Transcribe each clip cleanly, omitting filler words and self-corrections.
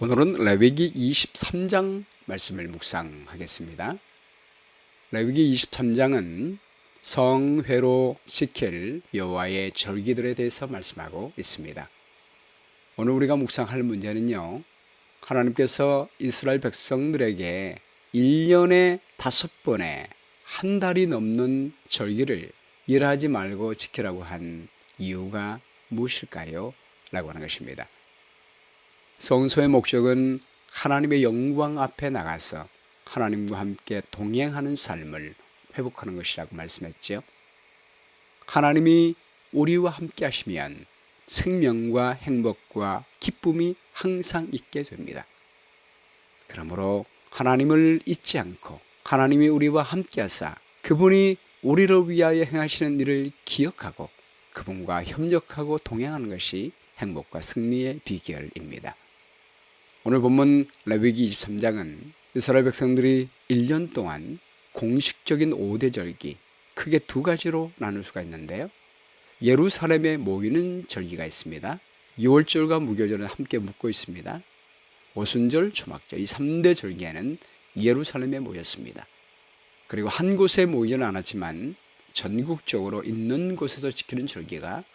오늘은 레위기 23장 말씀을 묵상하겠습니다. 레위기 23장은 성회로 지킬 여호와의 절기들에 대해서 말씀하고 있습니다. 오늘 우리가 묵상할 문제는요, 하나님께서 이스라엘 백성들에게 1년에 5번의 한 달이 넘는 절기를 일하지 말고 지키라고 한 이유가 무엇일까요? 라고 하는 것입니다. 성소의 목적은 하나님의 영광 앞에 나가서 하나님과 함께 동행하는 삶을 회복하는 것이라고 말씀했죠. 하나님이 우리와 함께 하시면 생명과 행복과 기쁨이 항상 있게 됩니다. 그러므로 하나님을 잊지 않고 하나님이 우리와 함께 하사 그분이 우리를 위하여 행하시는 일을 기억하고 그분과 협력하고 동행하는 것이 행복과 승리의 비결입니다. 오늘 본문 레위기 23장은 이스라엘 백성들이 1년 동안 공식적인 5대 절기, 크게 두 가지로 나눌 수가 있는데요. 예루살렘에 모이는 절기가 있습니다. 유월절과 무교절은 함께 묶고 있습니다. 오순절, 초막절, 이 3대 절기에는 예루살렘에 모였습니다. 그리고 한 곳에 모이지는 않았지만 전국적으로 있는 곳에서 지키는 절기가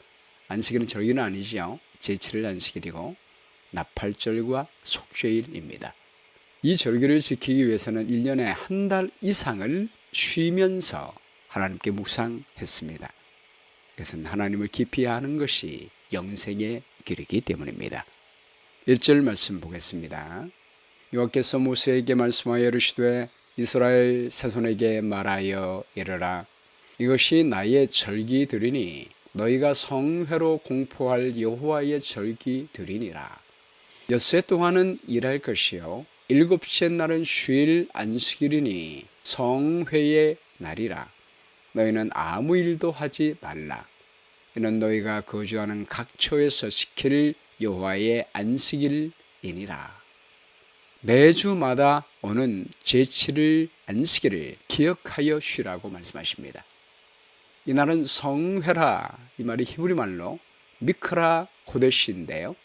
안식일은 절기는 아니지요. 제7일 안식일이고 나팔절과 속죄일입니다. 이 절기를 지키기 위해서는 1년에 한 달 이상을 쉬면서 하나님께 묵상했습니다. 그것은 하나님을 깊이 아는 것이 영생의 길이기 때문입니다. 1절 말씀 보겠습니다. 여호와께서 모세에게 말씀하여 이르시되 이스라엘 세손에게 말하여 이르라. 이것이 나의 절기들이니 너희가 성회로 공포할 여호와의 절기들이니라. 엿새 동안은 일할 것이요 일곱째 날은 쉴 안식일이니 성회의 날이라. 너희는 아무 일도 하지 말라. 이는 너희가 거주하는 각 처에서 지킬 여호와의 안식일이니라. 매주마다 오는 제7일 안식일을 기억하여 쉬라고 말씀하십니다. 이 날은 성회라, 이 말이 히브리 말로 미크라 고데시인데요,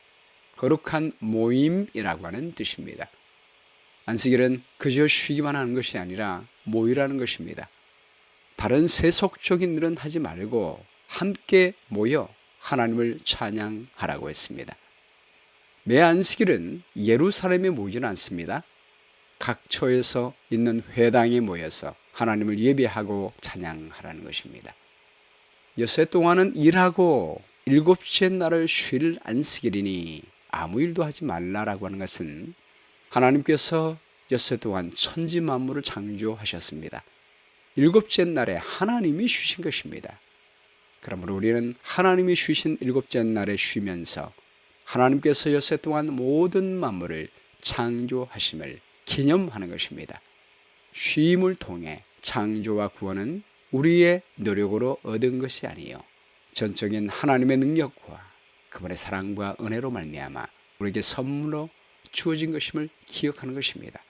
거룩한 모임이라고 하는 뜻입니다. 안식일은 그저 쉬기만 하는 것이 아니라 모이라는 것입니다. 다른 세속적인 일은 하지 말고 함께 모여 하나님을 찬양하라고 했습니다. 매 안식일은 예루살렘에 모이지는 않습니다. 각 처에서 있는 회당에 모여서 하나님을 예배하고 찬양하라는 것입니다. 엿새 동안은 일하고 일곱째 날을 쉴 안식일이니 아무 일도 하지 말라라고 하는 것은 하나님께서 엿새 동안 천지 만물을 창조하셨습니다. 일곱째 날에 하나님이 쉬신 것입니다. 그러므로 우리는 하나님이 쉬신 일곱째 날에 쉬면서 하나님께서 엿새 동안 모든 만물을 창조하심을 기념하는 것입니다. 쉼을 통해 창조와 구원은 우리의 노력으로 얻은 것이 아니요 전적인 하나님의 능력과 그분의 사랑과 은혜로 말미암아 우리에게 선물로 주어진 것임을 기억하는 것입니다.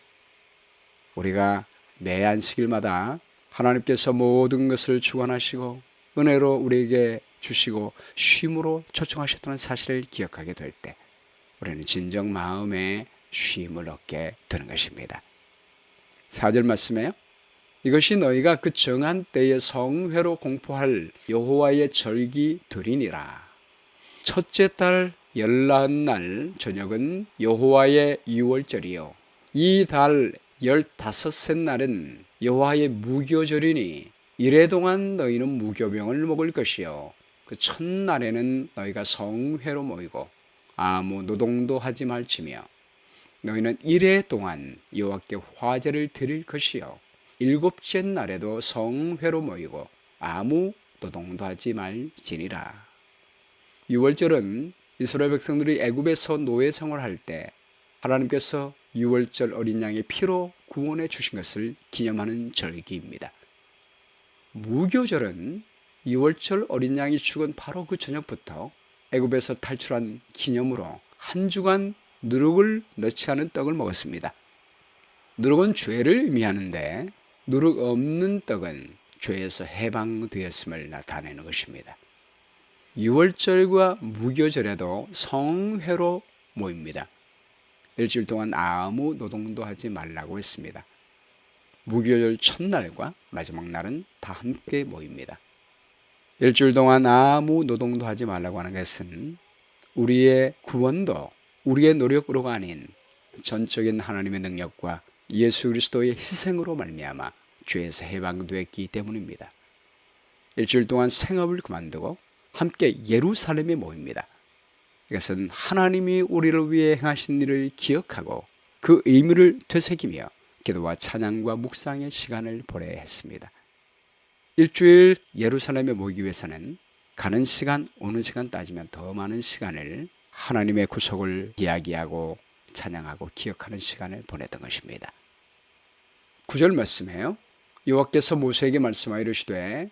우리가 매 안식일마다 하나님께서 모든 것을 주관하시고 은혜로 우리에게 주시고 쉼으로 초청하셨다는 사실을 기억하게 될 때 우리는 진정 마음의 쉼을 얻게 되는 것입니다. 4절 말씀에요. 이것이 너희가 그 정한 때에 성회로 공포할 여호와의 절기들이니라. 첫째 달 14날 저녁은 여호와의 유월절이요 이 달 15째 날은 여호와의 무교절이니 이래 동안 너희는 무교병을 먹을 것이요 그 첫날에는 너희가 성회로 모이고 아무 노동도 하지 말지며 너희는 이래 동안 여호와께 화제를 드릴 것이요 일곱째 날에도 성회로 모이고 아무 노동도 하지 말지니라. 유월절은 이스라엘 백성들이 애굽에서 노예 생활할 때 하나님께서 유월절 어린 양의 피로 구원해 주신 것을 기념하는 절기입니다. 무교절은 유월절 어린 양이 죽은 바로 그 저녁부터 애굽에서 탈출한 기념으로 한 주간 누룩을 넣지 않은 떡을 먹었습니다. 누룩은 죄를 의미하는데 누룩 없는 떡은 죄에서 해방되었음을 나타내는 것입니다. 유월절과 무교절에도 성회로 모입니다. 일주일 동안 아무 노동도 하지 말라고 했습니다. 무교절 첫날과 마지막 날은 다 함께 모입니다. 일주일 동안 아무 노동도 하지 말라고 하는 것은 우리의 구원도 우리의 노력으로가 아닌 전적인 하나님의 능력과 예수 그리스도의 희생으로 말미암아 죄에서 해방되었기 때문입니다. 일주일 동안 생업을 그만두고 함께 예루살렘에 모입니다. 이것은 하나님이 우리를 위해 행하신 일을 기억하고 그 의미를 되새기며 기도와 찬양과 묵상의 시간을 보내야 했습니다. 일주일 예루살렘에 모이기 위해서는 가는 시간, 오는 시간 따지면 더 많은 시간을 하나님의 구속을 이야기하고 찬양하고 기억하는 시간을 보냈던 것입니다. 9절 말씀해요. 여호와께서 모세에게 말씀하여 이르시되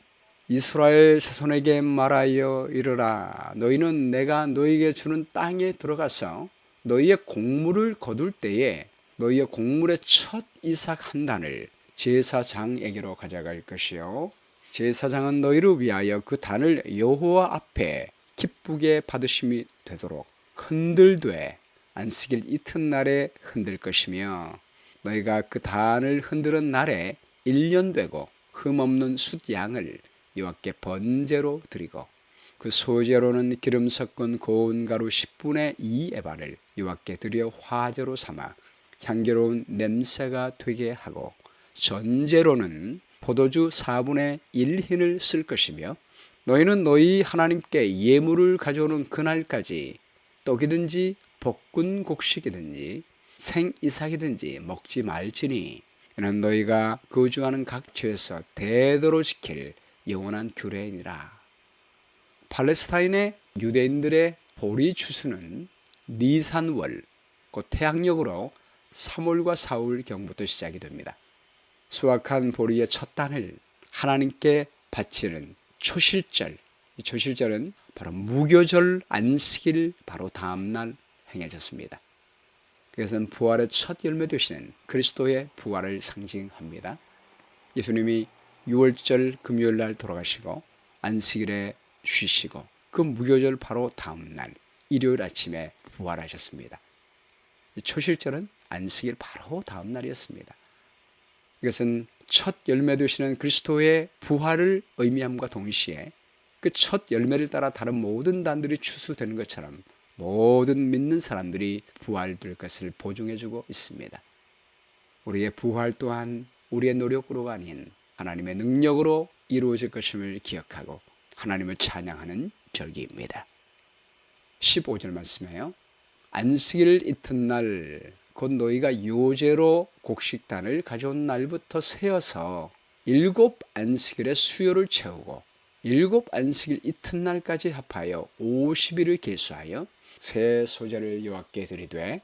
이스라엘 자손에게 말하여 이르라. 너희는 내가 너희에게 주는 땅에 들어가서 너희의 곡물을 거둘 때에 너희의 곡물의 첫 이삭 한 단을 제사장에게로 가져갈 것이요 제사장은 너희를 위하여 그 단을 여호와 앞에 기쁘게 받으심이 되도록 흔들되 안식일 이튿날에 흔들 것이며 너희가 그 단을 흔드는 날에 1년 되고 흠없는 숫양을 여호와께 번제로 드리고 그 소제로는 기름 섞은 고운 가루 10분의 2 에바를 여호와께 드려 화제로 삼아 향기로운 냄새가 되게 하고 전제로는 포도주 4분의 1흰을 쓸 것이며 너희는 너희 하나님께 예물을 가져오는 그날까지 떡이든지 볶은 곡식이든지 생이삭이든지 먹지 말지니 이는 너희가 거주하는 각 지에서 대대로 지킬 영원한 규례이니라. 팔레스타인의 유대인들의 보리 추수는 니산월, 곧 태양력으로 3월과 4월경부터 시작이 됩니다. 수확한 보리의 첫 단을 하나님께 바치는 초실절, 이 초실절은 바로 무교절 안식일 바로 다음날 행해졌습니다. 이것은 부활의 첫 열매 되시는 그리스도의 부활을 상징합니다. 예수님이 6월절 금요일 날 돌아가시고 안식일에 쉬시고 그 무교절 바로 다음날 일요일 아침에 부활하셨습니다. 초실절은 안식일 바로 다음날이었습니다. 이것은 첫 열매 되시는 그리스도의 부활을 의미함과 동시에 그 첫 열매를 따라 다른 모든 단들이 추수되는 것처럼 모든 믿는 사람들이 부활될 것을 보증해주고 있습니다. 우리의 부활 또한 우리의 노력으로가 아닌 하나님의 능력으로 이루어질 것임을 기억하고 하나님을 찬양하는 절기입니다. 15절 말씀해요. 안식일 이튿날 곧 너희가 요제로 곡식단을 가져온 날부터 세어서 7 안식일의 수요를 채우고 7 안식일 이튿날까지 합하여 50일을 계수하여 새 소재를 여호와께 드리되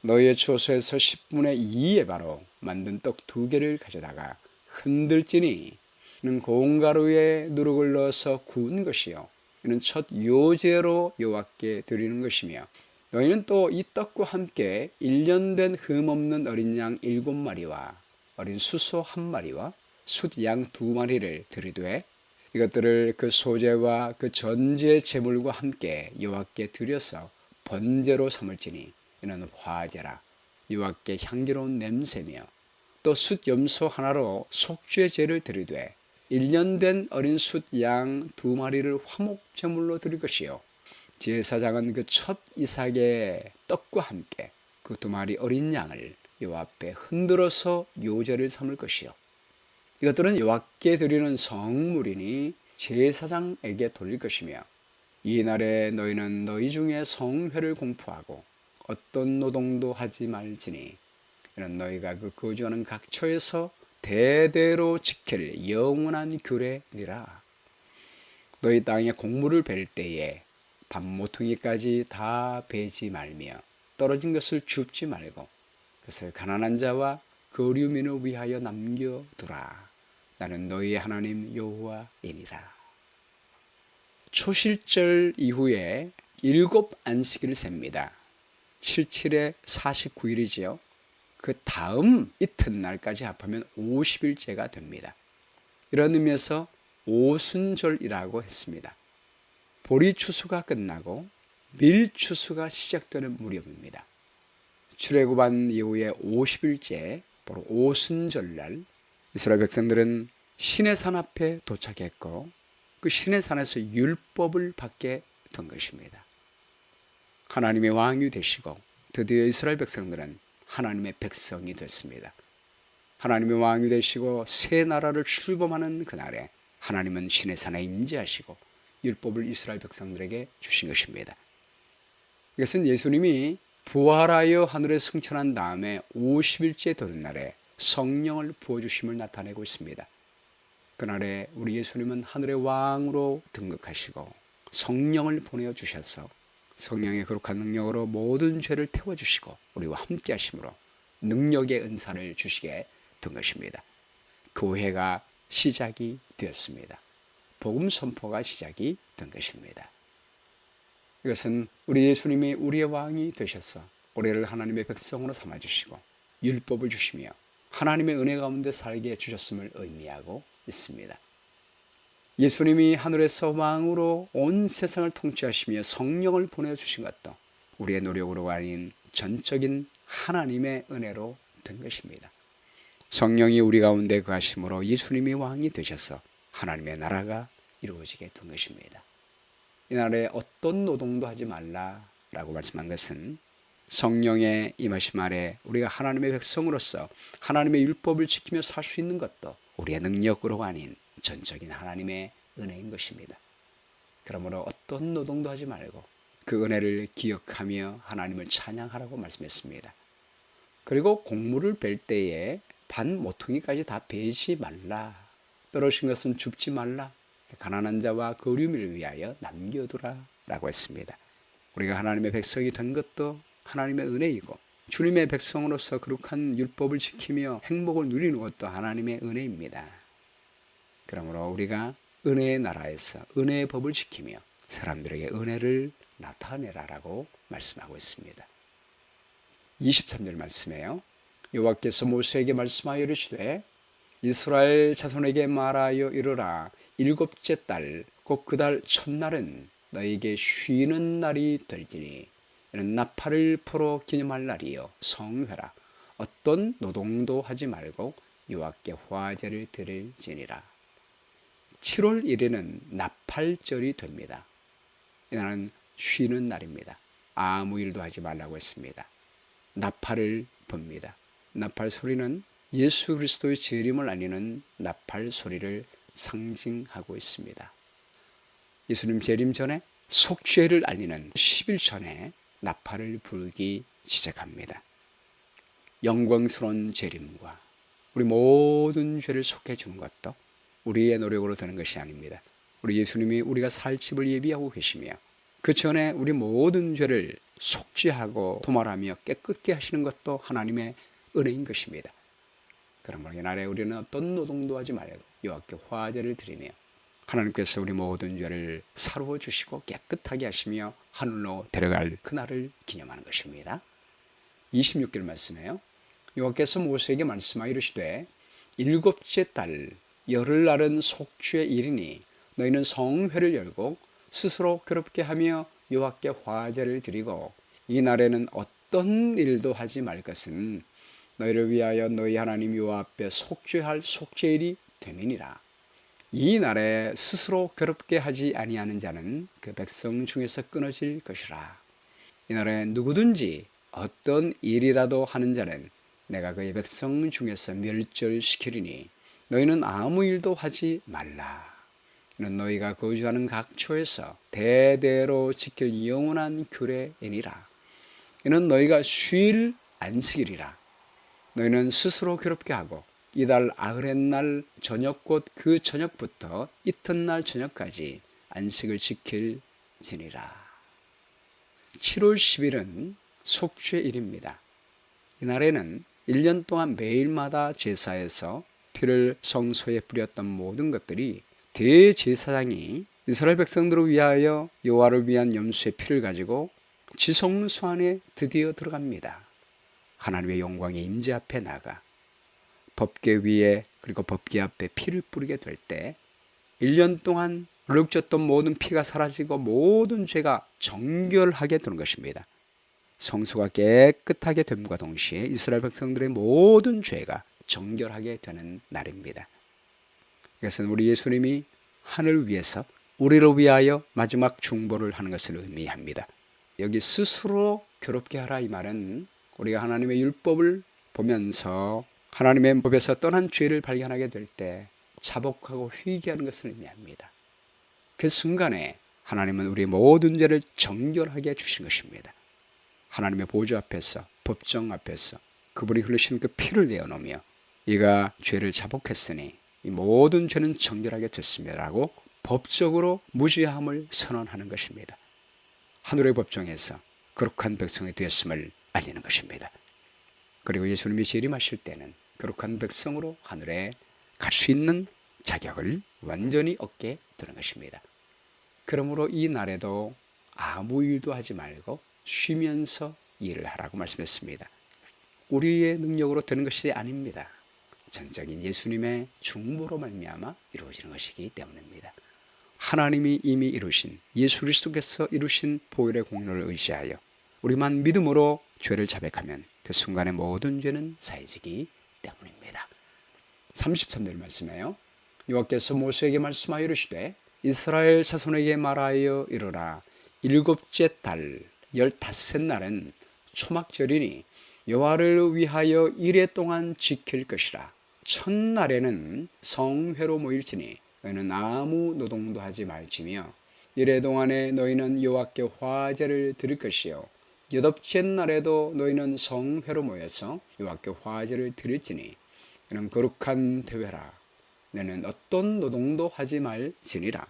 너희의 초소에서 10분의 2에 바로 만든 떡 2개를 가져다가 흔들지니 이는 고운 가루에 누룩을 넣어서 구운 것이요 이는 첫 요제로 여호와께 드리는 것이며 너희는 또 이 떡과 함께 1년 된 흠없는 어린 양 7마리와 어린 수소 1마리와 숫양 2마리를 드리되 이것들을 그 소제와 그 전제 제물과 함께 여호와께 드려서 번제로 삼을지니 이는 화제라 여호와께 향기로운 냄새며 또 숫 염소 하나로 속죄 제를 드리되 1년 된 어린 숫양 2마리를 화목 제물로 드릴 것이요 제사장은 그 첫 이삭의 떡과 함께 그 2마리 어린 양을 여호와 앞에 흔들어서 요제를 삼을 것이요 이것들은 여호와께 드리는 성물이니 제사장에게 돌릴 것이며 이날에 너희는 너희 중에 성회를 공포하고 어떤 노동도 하지 말지니 이는 너희가 그 거주하는 각 처에서 대대로 지킬 영원한 규례니라. 너희 땅에 곡물을 벨 때에 밥 모퉁이까지 다 베지 말며 떨어진 것을 줍지 말고 그것을 가난한 자와 거류민을 위하여 남겨두라. 나는 너희의 하나님 여호와이니라. 초실절 이후에 7 안식일을 셉니다. 77에 49일이지요. 그 다음 이튿날까지 합하면 50일째가 됩니다. 이런 의미에서 오순절이라고 했습니다. 보리 추수가 끝나고 밀 추수가 시작되는 무렵입니다. 출애굽한 이후에 50일째 바로 오순절날 이스라엘 백성들은 시내산 앞에 도착했고 그 시내산에서 율법을 받게 된 것입니다. 하나님의 왕이 되시고 드디어 이스라엘 백성들은 하나님의 백성이 됐습니다. 하나님의 왕이 되시고 새 나라를 출범하는 그날에 하나님은 시내산에 임재하시고 율법을 이스라엘 백성들에게 주신 것입니다. 이것은 예수님이 부활하여 하늘에 승천한 다음에 50일째 되는 날에 성령을 부어주심을 나타내고 있습니다. 그날에 우리 예수님은 하늘의 왕으로 등극하시고 성령을 보내어 주셔서 성령의 거룩한 능력으로 모든 죄를 태워주시고 우리와 함께 하심으로 능력의 은사를 주시게 된 것입니다. 교회가 시작이 되었습니다. 복음 선포가 시작이 된 것입니다. 이것은 우리 예수님이 우리의 왕이 되셔서 우리를 하나님의 백성으로 삼아주시고 율법을 주시며 하나님의 은혜 가운데 살게 해주셨음을 의미하고 있습니다. 예수님이 하늘에서 왕으로 온 세상을 통치하시며 성령을 보내주신 것도 우리의 노력으로가 아닌 전적인 하나님의 은혜로 된 것입니다. 성령이 우리 가운데 거하심으로 예수님이 왕이 되셔서 하나님의 나라가 이루어지게 된 것입니다. 이날에 어떤 노동도 하지 말라라고 말씀한 것은 성령의 임하심 아래 우리가 하나님의 백성으로서 하나님의 율법을 지키며 살 수 있는 것도 우리의 능력으로가 아닌 전적인 하나님의 은혜인 것입니다. 그러므로 어떤 노동도 하지 말고 그 은혜를 기억하며 하나님을 찬양하라고 말씀했습니다. 그리고 곡물을 벨 때에 반 모퉁이까지 다 베지 말라. 떨어진 것은 줍지 말라. 가난한 자와 거류민을 위하여 남겨두라 라고 했습니다. 우리가 하나님의 백성이 된 것도 하나님의 은혜이고 주님의 백성으로서 거룩한 율법을 지키며 행복을 누리는 것도 하나님의 은혜입니다. 그러므로 우리가 은혜의 나라에서 은혜의 법을 지키며 사람들에게 은혜를 나타내라라고 말씀하고 있습니다. 23절 말씀이에요. 여호와께서 모세에게 말씀하여 이르시되 이스라엘 자손에게 말하여 이르라. 일곱째 달 곧 그 달 첫날은 너에게 쉬는 날이 될지니 이는 나팔을 불어 기념할 날이요 성회라. 어떤 노동도 하지 말고 여호와께 화제를 드릴지니라. 7월 1일은 나팔절이 됩니다. 이날은 쉬는 날입니다. 아무 일도 하지 말라고 했습니다. 나팔을 붑니다. 나팔 소리는 예수 그리스도의 재림을 알리는 나팔 소리를 상징하고 있습니다. 예수님 재림 전에 속죄를 알리는 10일 전에 나팔을 불기 시작합니다. 영광스러운 재림과 우리 모든 죄를 속해 주는 것도 우리의 노력으로 되는 것이 아닙니다. 우리 예수님이 우리가 살 집을 예비하고 계시며 그 전에 우리 모든 죄를 속죄하고 도말하며 깨끗게 하시는 것도 하나님의 은혜인 것입니다. 그러므로 이날에 우리는 어떤 노동도 하지 말고 여호와께 화제를 드리며 하나님께서 우리 모든 죄를 사루어 주시고 깨끗하게 하시며 하늘로 데려갈 그날을 기념하는 것입니다. 26절 말씀이에요. 여호와께서 모세에게 말씀하여 이르시되 일곱째 달 열흘날은 속죄의 일이니 너희는 성회를 열고 스스로 괴롭게 하며 여호와께 화제를 드리고 이 날에는 어떤 일도 하지 말 것은 너희를 위하여 너희 하나님 여호와 앞에 속죄할 속죄일이 됨이니라. 이 날에 스스로 괴롭게 하지 아니하는 자는 그 백성 중에서 끊어질 것이라. 이 날에 누구든지 어떤 일이라도 하는 자는 내가 그의 백성 중에서 멸절시키리니 너희는 아무 일도 하지 말라. 이는 너희가 거주하는 각 처에서 대대로 지킬 영원한 규례이니라. 이는 너희가 쉴 안식일이라. 너희는 스스로 괴롭게 하고 이달 아흐렛날 저녁 곧 그 저녁부터 이튿날 저녁까지 안식을 지킬지니라. 7월 10일은 속죄일입니다. 이날에는 1년 동안 매일마다 제사에서 피를 성소에 뿌렸던 모든 것들이 대제사장이 이스라엘 백성들을 위하여 여호와를 위한 염소의 피를 가지고 지성소 안에 드디어 들어갑니다. 하나님의 영광의 임재 앞에 나가 법궤 위에 그리고 법궤 앞에 피를 뿌리게 될 때 1년 동안 얼룩졌던 모든 피가 사라지고 모든 죄가 정결하게 되는 것입니다. 성소가 깨끗하게 됨과 동시에 이스라엘 백성들의 모든 죄가 정결하게 되는 날입니다. 이것은 우리 예수님이 하늘 위에서 우리를 위하여 마지막 중보를 하는 것을 의미합니다. 여기 스스로 괴롭게 하라 이 말은 우리가 하나님의 율법을 보면서 하나님의 법에서 떠난 죄를 발견하게 될 때 자복하고 회개하는 것을 의미합니다. 그 순간에 하나님은 우리의 모든 죄를 정결하게 해주신 것입니다. 하나님의 보좌 앞에서, 법정 앞에서 그분이 흘리신 그 피를 내어놓으며 이가 죄를 자복했으니 이 모든 죄는 정결하게 됐습니다라고 법적으로 무죄함을 선언하는 것입니다. 하늘의 법정에서 거룩한 백성이 되었음을 알리는 것입니다. 그리고 예수님이 재림하실 때는 거룩한 백성으로 하늘에 갈 수 있는 자격을 완전히 얻게 되는 것입니다. 그러므로 이 날에도 아무 일도 하지 말고 쉬면서 일을 하라고 말씀했습니다. 우리의 능력으로 되는 것이 아닙니다. 전적인 예수님의 중보로 말미암아 이루어지는 것이기 때문입니다. 하나님이 이미 이루신 예수 그리스도께서 이루신 보혈의 공로를 의지하여 우리만 믿음으로 죄를 자백하면 그 순간에 모든 죄는 사해지기 때문입니다. 33절 말씀해요. 여호와께서 모세에게 말씀하여 이르시되 이스라엘 자손에게 말하여 이르라. 일곱째 달 15날은 초막절이니 여호와를 위하여 이레 동안 지킬 것이라. 첫날에는 성회로 모일지니 너희는 아무 노동도 하지 말지며 이레 동안에 너희는 여호와께 화제를 드릴 것이요 여덟째 날에도 너희는 성회로 모여서 여호와께 화제를 드릴지니 이는 거룩한 대회라. 너희는 어떤 노동도 하지 말지니라.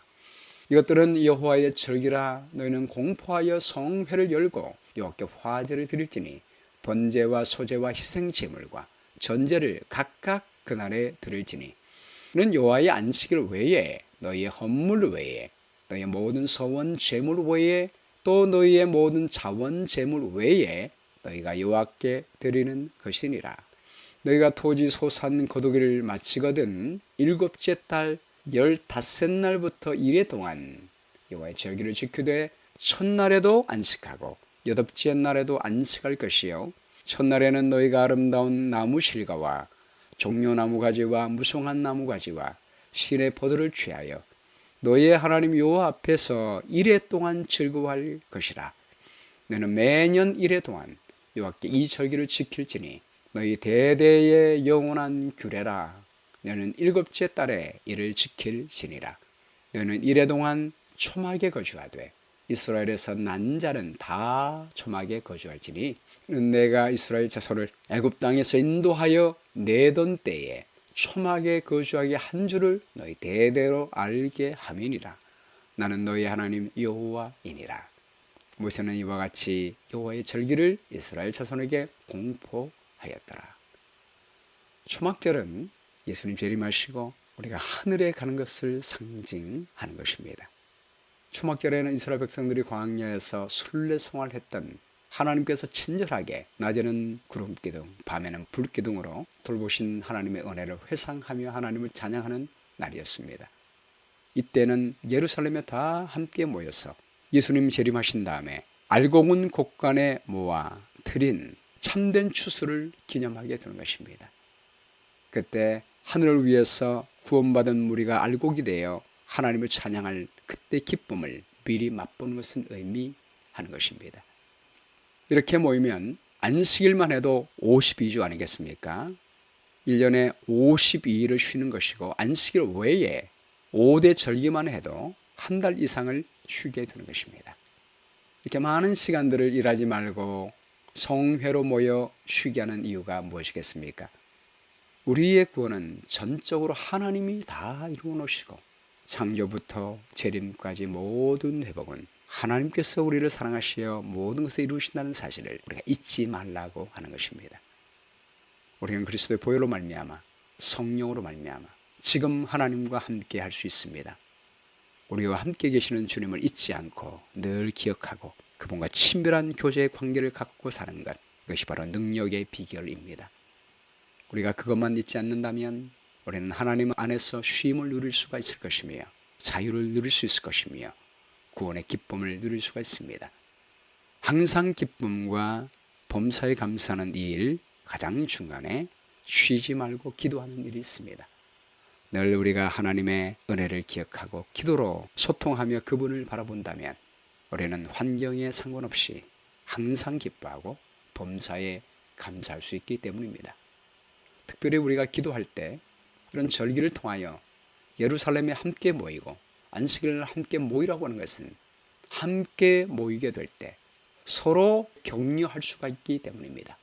이것들은 여호와의 절기라. 너희는 공포하여 성회를 열고 여호와께 화제를 드릴지니 번제와 소제와 희생 제물과 전제를 각각 그날에 드릴지니 이는 여호와의 안식일 외에 너희의 헌물 외에 너희의 모든 서원 제물 외에 또 너희의 모든 자원 제물 외에 너희가 여호와께 드리는 것이니라. 너희가 토지 소산 거두기를 마치거든 일곱째 달 15날부터 이레 동안 여호와의 절기를 지키되 첫날에도 안식하고 여덟째 날에도 안식할 것이요 첫날에는 너희가 아름다운 나무 실과와 종려나무 가지와 무성한 나무 가지와 신의 포도를 취하여 너희의 하나님 여호와 앞에서 이레 동안 즐거워할 것이라. 너는 매년 이레 동안 여호와께 이 절기를 지킬지니 너희 대대의 영원한 규례라. 너는 일곱째 달에 이를 지킬지니라. 너는 이레 동안 초막에 거주하되 이스라엘에서 난 자는 다 초막에 거주할지니 내가 이스라엘 자손을 애굽 땅에서 인도하여 내던 때에 초막에 거주하게 한 줄을 너희 대대로 알게 함이니라. 나는 너희 하나님 여호와이니라. 모세는 이와 같이 여호와의 절기를 이스라엘 자손에게 공포하였더라. 초막절은 예수님 재림하시고 우리가 하늘에 가는 것을 상징하는 것입니다. 초막절에는 이스라엘 백성들이 광야에서 순례 생활을 했던 하나님께서 친절하게 낮에는 구름기둥, 밤에는 불기둥으로 돌보신 하나님의 은혜를 회상하며 하나님을 찬양하는 날이었습니다. 이때는 예루살렘에 다 함께 모여서 예수님 재림하신 다음에 알곡은 곡간에 모아 드린 참된 추수를 기념하게 되는 것입니다. 그때 하늘을 위해서 구원받은 무리가 알곡이 되어 하나님을 찬양할 그때 기쁨을 미리 맛보는 것은 의미하는 것입니다. 이렇게 모이면 안식일만 해도 52주 아니겠습니까? 1년에 52일을 쉬는 것이고 안식일 외에 5대 절기만 해도 한 달 이상을 쉬게 되는 것입니다. 이렇게 많은 시간들을 일하지 말고 성회로 모여 쉬게 하는 이유가 무엇이겠습니까? 우리의 구원은 전적으로 하나님이 다 이루어 놓으시고 창조부터 재림까지 모든 회복은 하나님께서 우리를 사랑하시어 모든 것을 이루신다는 사실을 우리가 잊지 말라고 하는 것입니다. 우리는 그리스도의 보혈로 말미암아 성령으로 말미암아 지금 하나님과 함께 할 수 있습니다. 우리와 함께 계시는 주님을 잊지 않고 늘 기억하고 그분과 친밀한 교제의 관계를 갖고 사는 것, 이것이 바로 능력의 비결입니다. 우리가 그것만 잊지 않는다면 우리는 하나님 안에서 쉼을 누릴 수가 있을 것이며 자유를 누릴 수 있을 것이며 구원의 기쁨을 누릴 수가 있습니다. 항상 기쁨과 범사에 감사하는 이 일 가장 중간에 쉬지 말고 기도하는 일이 있습니다. 늘 우리가 하나님의 은혜를 기억하고 기도로 소통하며 그분을 바라본다면 우리는 환경에 상관없이 항상 기뻐하고 범사에 감사할 수 있기 때문입니다. 특별히 우리가 기도할 때 이런 절기를 통하여 예루살렘에 함께 모이고 안식일을 함께 모이라고 하는 것은 함께 모이게 될 때 서로 격려할 수가 있기 때문입니다.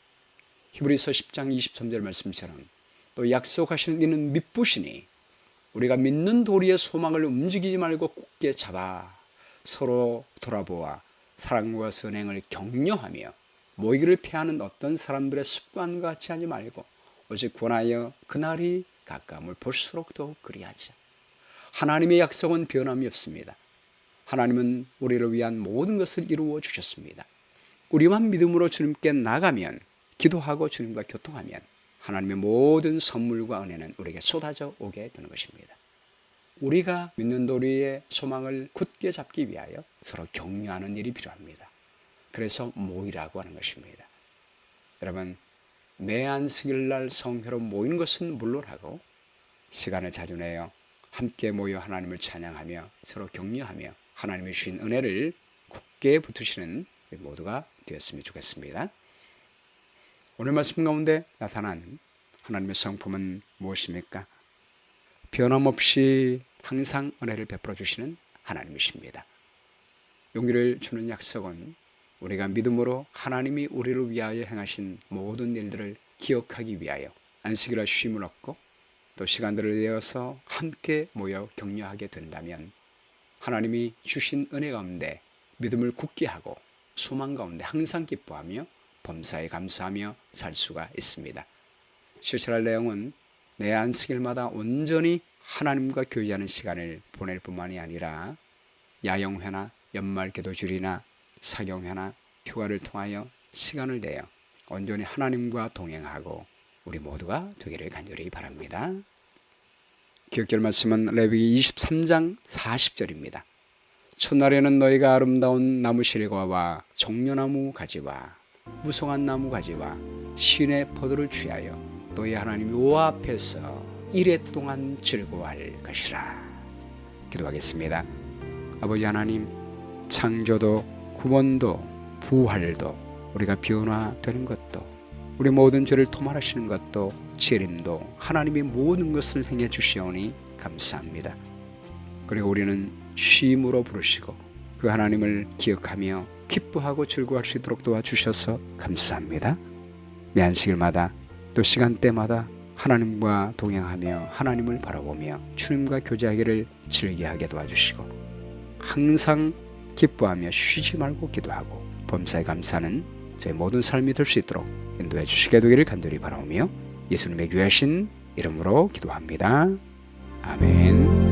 히브리서 10장 23절 말씀처럼 또 약속하시는 이는 믿부시니 우리가 믿는 도리의 소망을 움직이지 말고 굳게 잡아 서로 돌아보아 사랑과 선행을 격려하며 모이기를 피하는 어떤 사람들의 습관과 같이 하지 말고 오직 권하여 그날이 가까움을 볼수록 더욱 그리하자. 하나님의 약속은 변함이 없습니다. 하나님은 우리를 위한 모든 것을 이루어 주셨습니다. 우리만 믿음으로 주님께 나가면 기도하고 주님과 교통하면 하나님의 모든 선물과 은혜는 우리에게 쏟아져 오게 되는 것입니다. 우리가 믿는 도리의 소망을 굳게 잡기 위하여 서로 격려하는 일이 필요합니다. 그래서 모이라고 하는 것입니다. 여러분, 매 안식일 날 성회로 모이는 것은 물론하고 시간을 자주 내어 함께 모여 하나님을 찬양하며 서로 격려하며 하나님이 주신 은혜를 굳게 붙으시는 우리 모두가 되었으면 좋겠습니다. 오늘 말씀 가운데 나타난 하나님의 성품은 무엇입니까? 변함없이 항상 은혜를 베풀어 주시는 하나님이십니다. 용기를 주는 약속은 우리가 믿음으로 하나님이 우리를 위하여 행하신 모든 일들을 기억하기 위하여 안식일에 쉼을 얻고 또 시간들을 내어서 함께 모여 격려하게 된다면 하나님이 주신 은혜 가운데 믿음을 굳게 하고 소망 가운데 항상 기뻐하며 범사에 감사하며 살 수가 있습니다. 실천할 내용은 내 안식일마다 온전히 하나님과 교제하는 시간을 보낼 뿐만이 아니라 야영회나 연말 기도주일이나 사경회나 휴가를 통하여 시간을 내어 온전히 하나님과 동행하고 우리 모두가 되기를 간절히 바랍니다. 기억될 말씀은 레위기 23장 40절입니다. 첫날에는 너희가 아름다운 나무실과와 종려나무 가지와 무성한 나무 가지와 신의 포도를 취하여 너희 하나님 여호와 앞에서 이레 동안 즐거워할 것이라. 기도하겠습니다. 아버지 하나님, 창조도 구원도 부활도 우리가 변화되는 것도 우리 모든 죄를 도말하시는 것도 재림도 하나님이 모든 것을 행해 주시오니 감사합니다. 그리고 우리는 쉼으로 부르시고 그 하나님을 기억하며 기뻐하고 즐거워할 수 있도록 도와주셔서 감사합니다. 매 안식일마다 또 시간대마다 하나님과 동행하며 하나님을 바라보며 주님과 교제하기를 즐겨하게 도와주시고 항상 기뻐하며 쉬지 말고 기도하고 범사에 감사하는 저희 모든 삶이 될 수 있도록 인도해 주시게 되기를 간절히 바라오며 예수님의 귀하신 이름으로 기도합니다. 아멘.